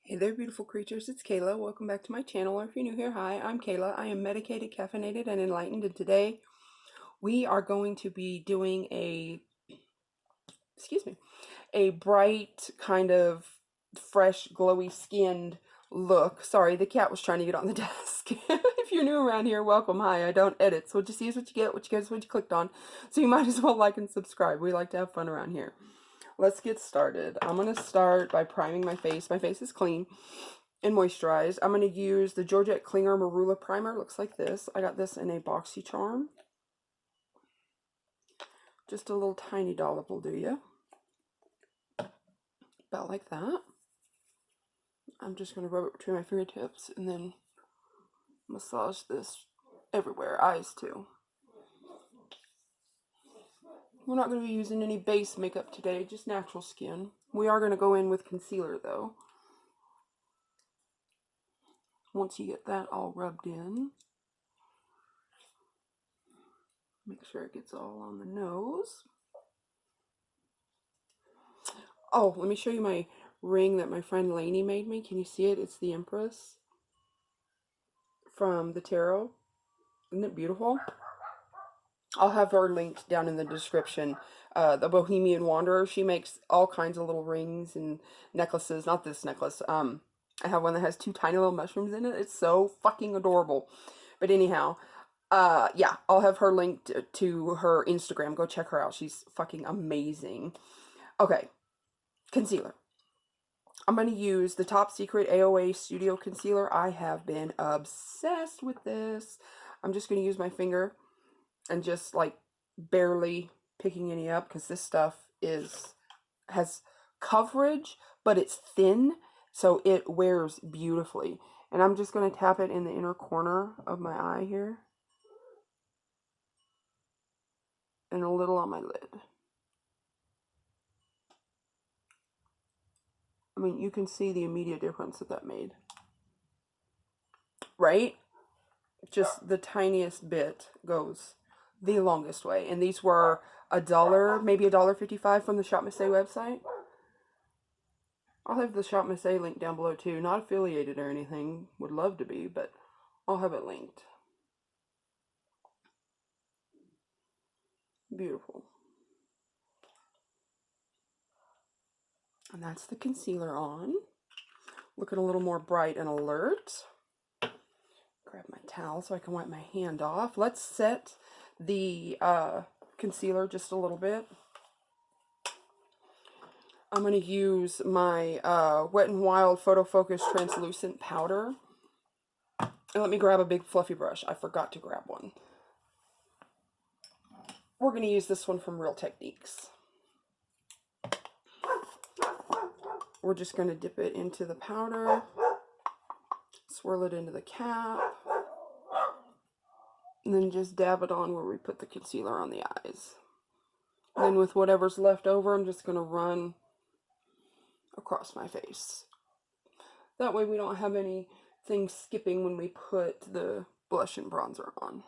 Hey there, beautiful creatures. It's Kayla. Welcome back to my channel. Or if you're new here, hi, I'm Kayla. I am medicated, caffeinated, and enlightened. And today we are going to be doing a bright, kind of fresh, glowy skinned look. Sorry, the cat was trying to get on the desk. If you're new around here, welcome. Hi, I don't edit, so just use what you get, what you get is what you clicked on. So you might as well like and subscribe. We like to have fun around here. Let's get started. I'm going to start by priming my face. My face is clean and moisturized. I'm going to use the Georgette Klinger Marula Primer. Looks like this. I got this in a boxycharm. Just a little tiny dollop will do you. About like that. I'm just going to rub it between my fingertips and then massage this everywhere. Eyes too. We're not going to be using any base makeup today, just natural skin. We are going to go in with concealer though. Once you get that all rubbed in, make sure it gets all on the nose. Oh, let me show you my ring that my friend Lainey made me. Can you see it? It's the Empress from the tarot. Isn't it beautiful? I'll have her linked down in the description. The Bohemian Wanderer. She makes all kinds of little rings and necklaces. Not this necklace. I have one that has two tiny little mushrooms in it. It's so fucking adorable. But anyhow, yeah, I'll have her linked to her Instagram. Go check her out. She's fucking amazing. Okay, concealer. I'm going to use the Top Secret AOA Studio Concealer. I have been obsessed with this. I'm just going to use my finger and just like barely picking any up because this stuff has coverage, but it's thin, so it wears beautifully. And I'm just going to tap it in the inner corner of my eye here and a little on my lid. I mean, you can see the immediate difference that made. Right? Just the tiniest bit goes the longest way. And these were $1, maybe $1.55 from the Shop Miss A website. I'll have the Shop Miss A link down below too. Not affiliated or anything. Would love to be, but I'll have it linked. Beautiful. And that's the concealer on. Looking a little more bright and alert. Grab my towel so I can wipe my hand off. Let's set the concealer just a little bit. I'm going to use my Wet n Wild Photo Focus Translucent Powder. And let me grab a big fluffy brush. I forgot to grab one. We're going to use this one from Real Techniques. We're just going to dip it into the powder, swirl it into the cap, and then just dab it on where we put the concealer on the eyes. And then with whatever's left over, I'm just going to run across my face. That way we don't have anything skipping when we put the blush and bronzer on.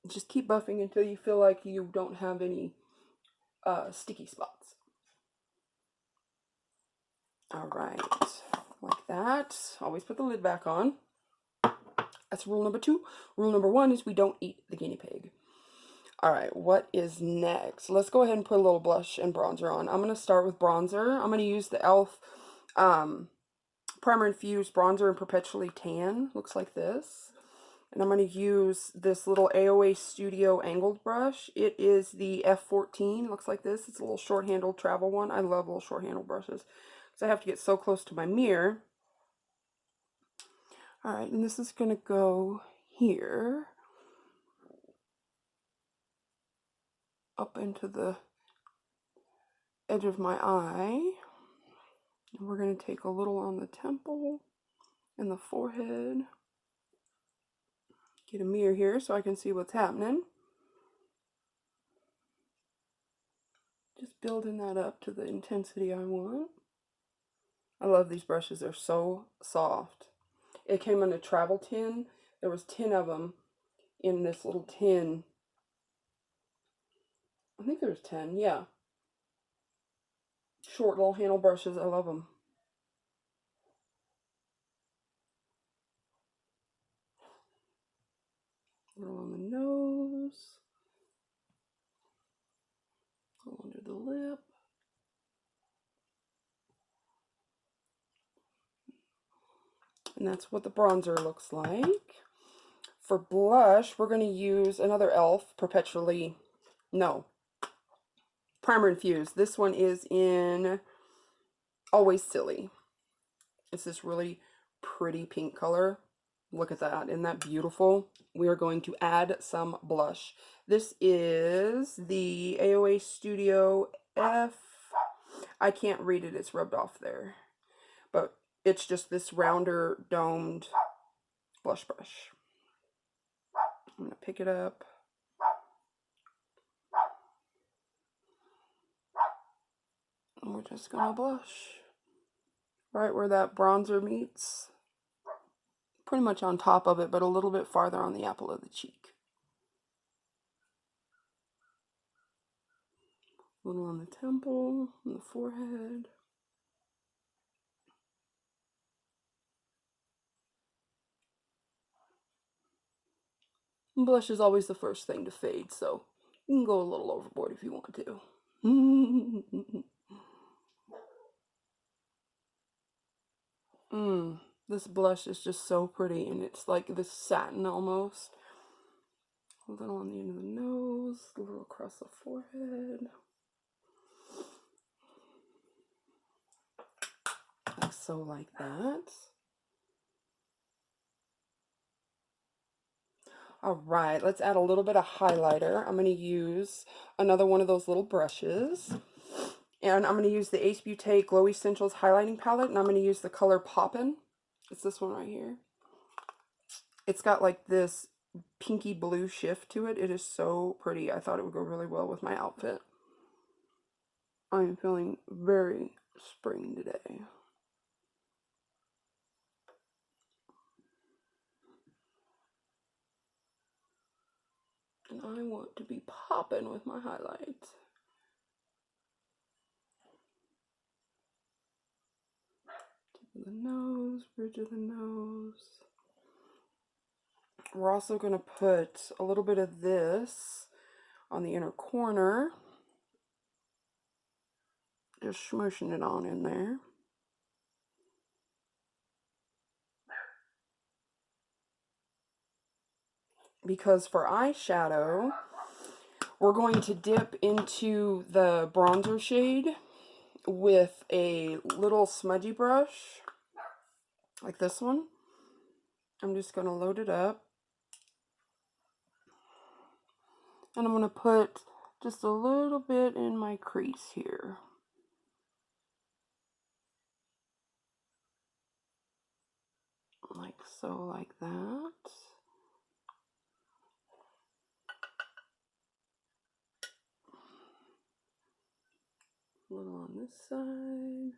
Just keep buffing until you feel like you don't have any sticky spots. Alright, like that. Always put the lid back on. That's rule number 2. Rule number 1 is we don't eat the guinea pig. Alright, what is next? Let's go ahead and put a little blush and bronzer on. I'm going to start with bronzer. I'm going to use the e.l.f. Primer Infused Bronzer in Perpetually Tan. Looks like this. And I'm going to use this little AOA Studio angled brush. It is the F14. Looks like this. It's a little short-handled travel one. I love little short-handled brushes because I have to get so close to my mirror. Alright, and this is going to go here. Up into the edge of my eye. And we're going to take a little on the temple and the forehead. Get a mirror here so I can see what's happening. Just building that up to the intensity I want. I love these brushes. They're so soft. It came in a travel tin. There was 10 of them in this little tin. I think there's 10, yeah. Short little handle brushes, I love them. A little on the nose. A little under the lip. And that's what the bronzer looks like. For blush, we're going to use another e.l.f. Perpetually, no, Primer Infused. This one is in Always Silly. It's this really pretty pink color. Look at that. Isn't that beautiful? We are going to add some blush. This is the AOA Studio F. I can't read it. It's rubbed off there. But it's just this rounder, domed blush brush. I'm going to pick it up. And we're just going to blush. Right where that bronzer meets. Pretty much on top of it, but a little bit farther on the apple of the cheek. A little on the temple, on the forehead. And blush is always the first thing to fade, so you can go a little overboard if you want to. This blush is just so pretty, and it's like this satin almost. A little on the end of the nose, a little across the forehead. Like so, like that. All right, let's add a little bit of highlighter. I'm going to use another one of those little brushes. And I'm going to use the Ace Beauté Glowy Essentials Highlighting Palette, and I'm going to use the color Poppin'. It's this one right here. It's got like this pinky blue shift to it. It is so pretty. I thought it would go really well with my outfit. I am feeling very spring today. And I want to be popping with my highlights. Tip of the nose, bridge of the nose. We're also going to put a little bit of this on the inner corner. Just smooshing it on in there. Because for eyeshadow, we're going to dip into the bronzer shade with a little smudgy brush, like this one. I'm just going to load it up. And I'm going to put just a little bit in my crease here. Like so, like that. A little on this side.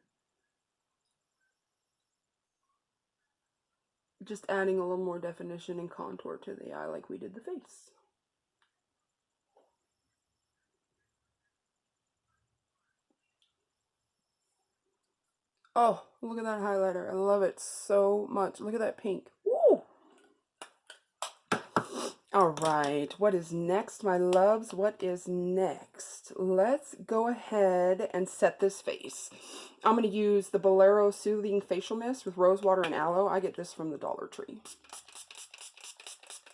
Just adding a little more definition and contour to the eye like we did the face. Oh, look at that highlighter. I love it so much. Look at that pink. Woo! All right, what is next, my loves? What is next? Let's go ahead and set this face. I'm going to use the Bolero Soothing Facial Mist with rose water and aloe. I get this from the Dollar Tree.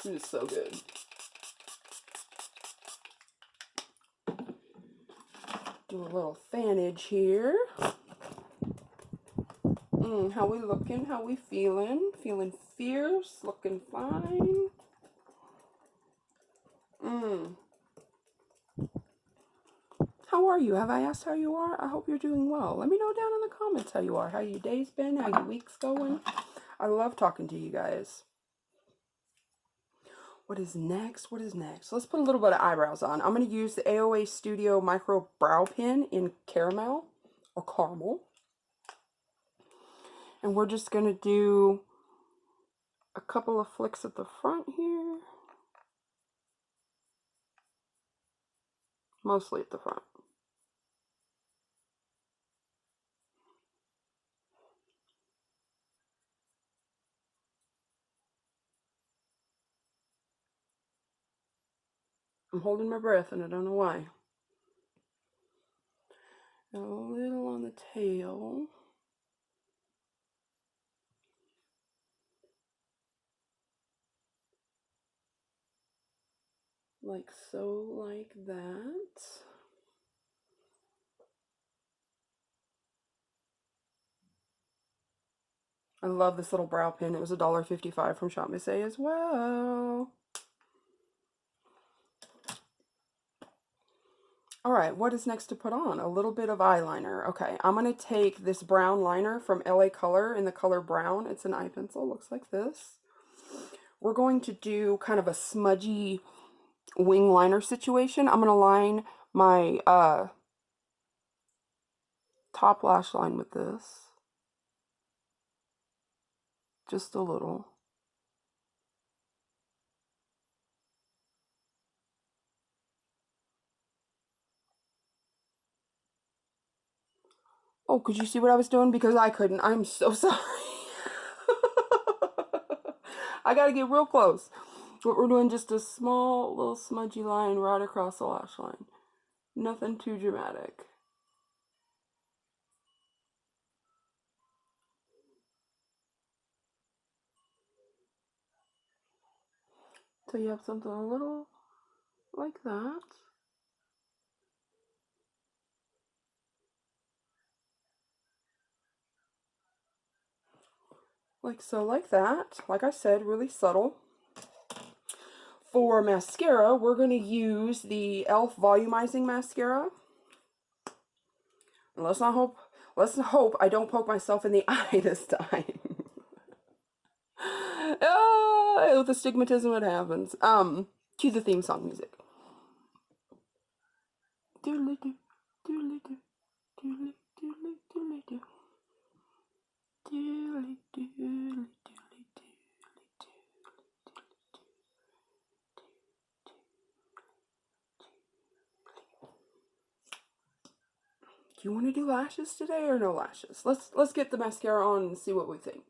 It is so good. Do a little fanage here. How we looking? How we feeling? Feeling fierce? Looking fine? How are you? Have I asked how you are? I hope you're doing well. Let me know down in the comments how you are. How your day's been? How your week's going? I love talking to you guys. What is next? What is next? Let's put a little bit of eyebrows on. I'm going to use the AOA Studio Micro Brow Pen in Caramel or Caramel. And we're just going to do a couple of flicks at the front here. Mostly at the front. I'm holding my breath and I don't know why. A little on the tail. Like so, like that. I love this little brow pin. It was $1.55 from Shop Miss A as well. All right, what is next to put on? A little bit of eyeliner. Okay, I'm going to take this brown liner from LA Color in the color brown. It's an eye pencil, looks like this. We're going to do kind of a smudgy wing liner situation. I'm going to line my top lash line with this. Just a little. Oh, could you see what I was doing? Because I couldn't. I'm so sorry. I gotta get real close. But we're doing just a small little smudgy line right across the lash line. Nothing too dramatic. So you have something a little like that. Like so, like that. Like I said, really subtle. For mascara, we're going to use the e.l.f. Volumizing Mascara. And let's hope I don't poke myself in the eye this time. With astigmatism, it happens. Cue the theme song music. Doodly doo, doodly doo, doodly doodly doodly doo. Doodly doodly doodly doodly Do you want to do lashes today or no lashes? Let's get the mascara on and see what we think.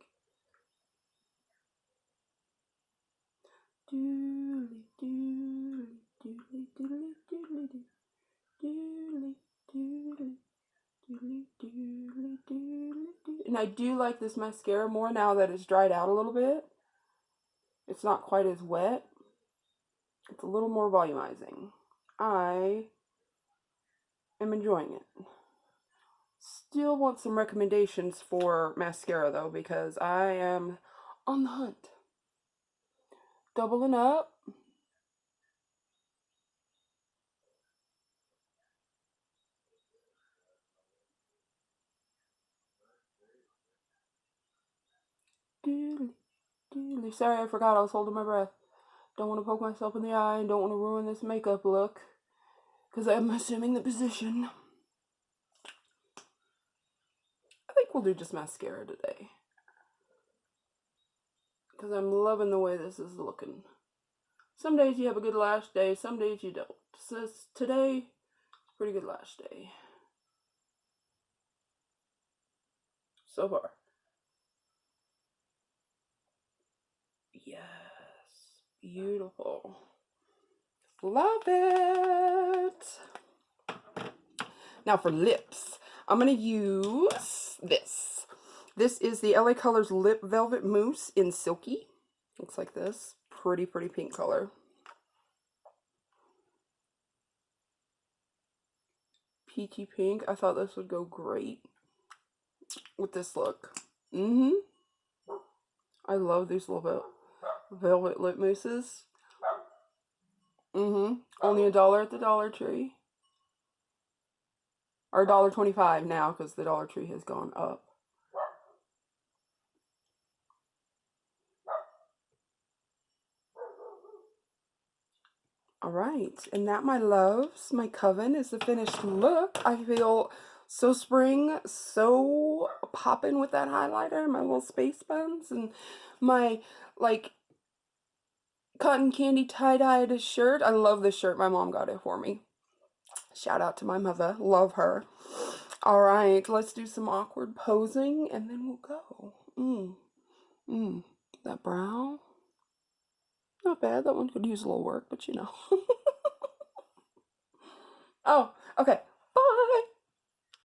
Doodly doodly doodly doodly doodly doo. Doodly doodly doodly doodly doodly doo. And I do like this mascara more now that it's dried out a little bit. It's not quite as wet. It's a little more volumizing. I am enjoying it. Still want some recommendations for mascara though, because I am on the hunt. Doubling up. Doodly, doodly. Sorry, I forgot I was holding my breath. Don't want to poke myself in the eye and don't want to ruin this makeup look, because I'm assuming the position. I think we'll do just mascara today, because I'm loving the way this is looking. Some days you have a good lash day, some days you don't. So today, pretty good lash day. So far. Yes. Beautiful. Love it. Now for lips, I'm going to use this. This is the LA Colors Lip Velvet Mousse in Silky. Looks like this. Pretty, pretty pink color. Peachy pink. I thought this would go great with this look. I love these little velvet lip mousses. Only $1 at the Dollar Tree. Or $1.25 now, because the Dollar Tree has gone up. All right, and that, my loves, my coven, is the finished look. I feel so spring, so poppin' with that highlighter, my little space buns, and my, like, cotton candy tie-dyed shirt. I love this shirt. My mom got it for me. Shout out to my mother. Love her. All right, let's do some awkward posing and then we'll go. That brow. Not bad. That one could use a little work, but you know. Oh, okay.